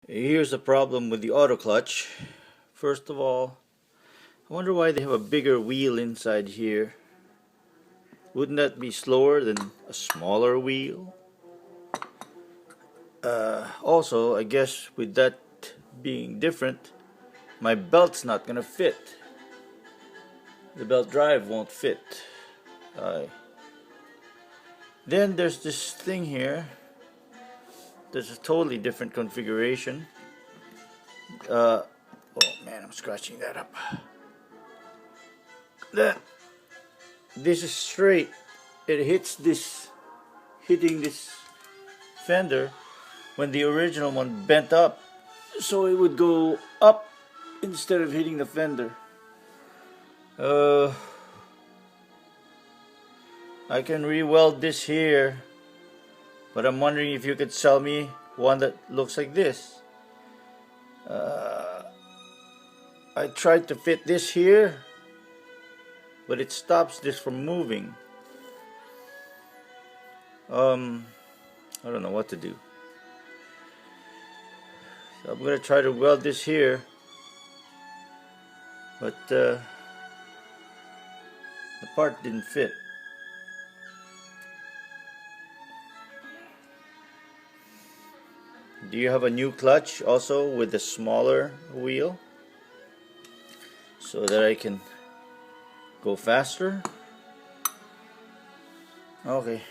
Here's the problem with the auto clutch. First of all, I wonder why they have a bigger wheel inside here. Wouldn't that be slower than a smaller wheel? Also, I guess with that being different, my belt's not gonna fit. The belt drive won't fit. Then there's this thing here. There's a totally different configuration. Oh man, I'm scratching that up. This is straight. It hits this, hitting this fender when the original one bent up, so it would go up instead of hitting the fender. I can re-weld this here, but I'm wondering if you could sell me one that looks like this. I tried to fit this here, but it stops this from moving. I don't know what to do. So I'm gonna try to weld this here, but the part didn't fit. Do you have a new clutch also with a smaller wheel so that I can go faster? Okay.